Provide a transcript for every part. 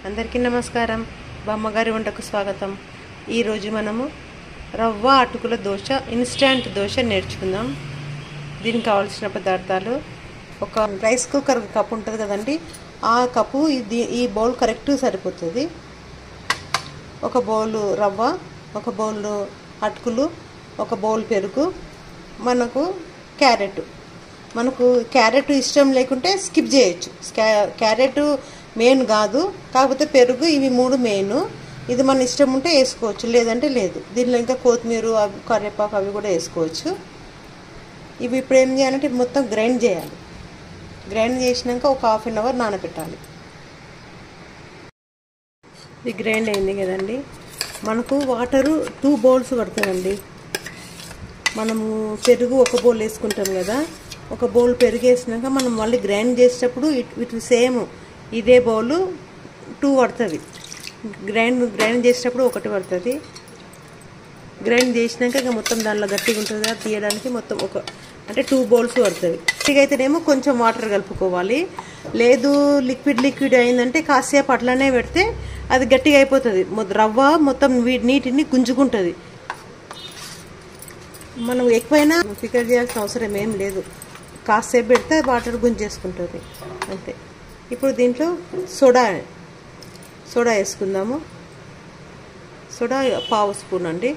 అందరికీ నమస్కారం. బామ్మగారి వంటకు స్వాగతం. ఈరోజు మనము రవ్వ అటుకుల దోశ ఇన్స్టంట్ దోశ నేర్చుకుందాం. దీనికి కావాల్సిన పదార్థాలు: ఒక రైస్ కుక్కర్ కప్ ఉంటుంది కదండి, ఆ కప్పు ఈ బౌల్ కరెక్ట్ సరిపోతుంది. ఒక బౌల్ రవ్వ, ఒక బౌల్ అటుకులు, ఒక బౌల్ పెరుగు, మనకు క్యారెట్ ఇష్టం లేకుంటే స్కిప్ చేయొచ్చు. క్యారెట్ మెయిన్ కాదు, కాకపోతే పెరుగు, ఇవి మూడు మెయిన్. ఇది మన ఇష్టం ఉంటే వేసుకోవచ్చు, లేదంటే లేదు. దీనిలో ఇంకా కొత్తిమీర, కరివేపాకు అవి కూడా వేసుకోవచ్చు. ఇవి ఇప్పుడు ఏం చేయాలంటే మొత్తం గ్రైండ్ చేయాలి. గ్రైండ్ చేసినాక ఒక ½ గంట నానబెట్టాలి. ఇది గ్రైండ్ అయింది కదండి. మనకు వాటరు 2 బౌల్స్ పడుతుందండి. మనము పెరుగు ఒక బౌల్ వేసుకుంటాం కదా, ఒక బౌల్ పెరుగు వేసినాక మనం మళ్ళీ గ్రైండ్ చేసేటప్పుడు ఇటు సేమ్ ఇదే బౌలు 2 పడుతుంది. గ్రైండ్ చేసేటప్పుడు 1 పడుతుంది. గ్రైండ్ చేసినాక ఇంకా మొత్తం దానిలో గట్టిగా ఉంటుంది కదా, తీయడానికి మొత్తం 2 బౌల్స్ పడుతుంది. గట్టిగా అయితేనేమో కొంచెం వాటర్ కలుపుకోవాలి. లేదు లిక్విడ్ అయిందంటే కాసేపు అట్లనే పెడితే అది గట్టిగా అయిపోతుంది. రవ్వ మొత్తం నీటిని గుంజుకుంటుంది. మనం ఎక్కువైనా ఫికర్ చేయాల్సిన అవసరం ఏం లేదు. కాసేపు పెడితే వాటర్ గుంజేసుకుంటుంది అంతే. ఇప్పుడు దీంట్లో సోడా వేసుకుందాము. సోడా 1/2 స్పూన్ అండి.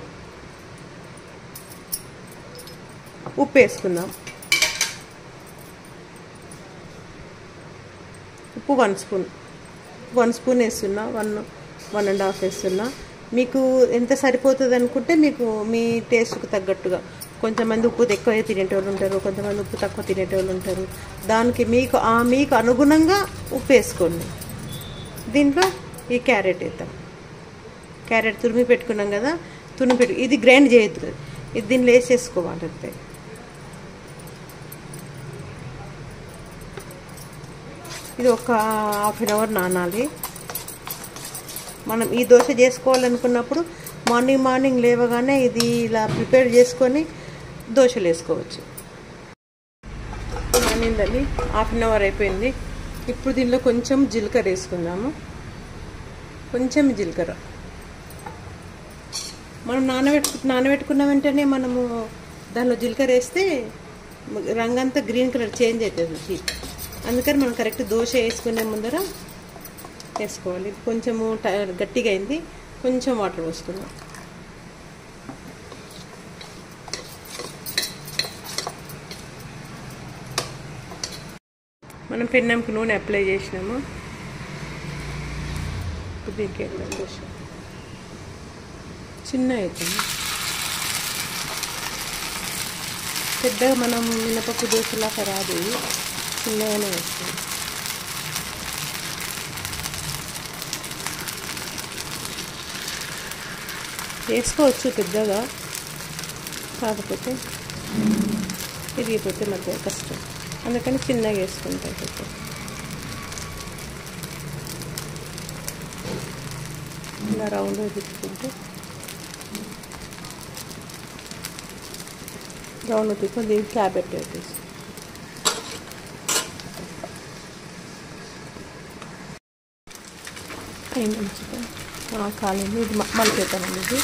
ఉప్పు వేసుకుందాం. ఉప్పు 1 స్పూన్ వేస్తున్నా, 1.5 వేస్తున్నా. మీకు ఎంత సరిపోతుంది అనుకుంటే మీకు మీ టేస్ట్కి తగ్గట్టుగా. కొంతమంది ఉప్పు ఎక్కువ తినేటోళ్ళు ఉంటారు, కొంతమంది ఉప్పు తక్కువ తినేటోళ్ళు ఉంటారు. దానికి మీకు అనుగుణంగా ఉప్పు వేసుకోండి. దీంట్లో ఈ క్యారెట్ వేద్దాం. క్యారెట్ తురిమి పెట్టుకున్నాం కదా, ఇది గ్రైండ్ చేయొద్దు కదా, ఇది దీనిలో వేసేసుకోవాలి అంతే. ఇది ఒక ½ గంట నానాలి. మనం ఈ దోశ చేసుకోవాలనుకున్నప్పుడు మార్నింగ్ లేవగానే ఇది ఇలా ప్రిపేర్ చేసుకొని దోశలు వేసుకోవచ్చు. నానిందండి, ½ గంట అయిపోయింది. ఇప్పుడు దీనిలో కొంచెం జీలకర్ర వేసుకుందాము. కొంచెం జీలకర్ర మనం నానబెట్టుకున్న వెంటనే మనము దానిలో జీలకర్ర వేస్తే రంగంతా గ్రీన్ కలర్ చేంజ్ అవుతుంది. అందుకని మనం కరెక్ట్ దోశ వేసుకునే ముందర వేసుకోవాలి. కొంచెము గట్టిగా అయింది, కొంచెం వాటర్ పోసుకుందాం. మనం పెన్నంకి నూనె అప్లై చేసినాము. దీనికి దోశ చిన్న అవుతుంది. పెద్దగా మనం మినపప్పు దోశలాగా రాదు, చిన్నగానే వస్తుంది. వేసుకోవచ్చు పెద్దగా, కాకపోతే విరిగిపోతే మధ్య కష్టం, అందుకని చిన్నగా వేసుకుంటాం. ఇలా రౌండ్గా తిప్పుకుంటే దీనికి క్యాప్ పెట్టేసి కాలేదు. ఇది మళ్ళీ పెట్టామండి. ఇది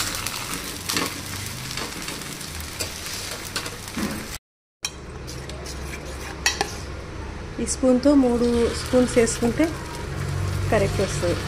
ఈ స్పూన్తో 3 స్పూన్స్ వేసుకుంటే కరెక్ట్ వస్తుంది.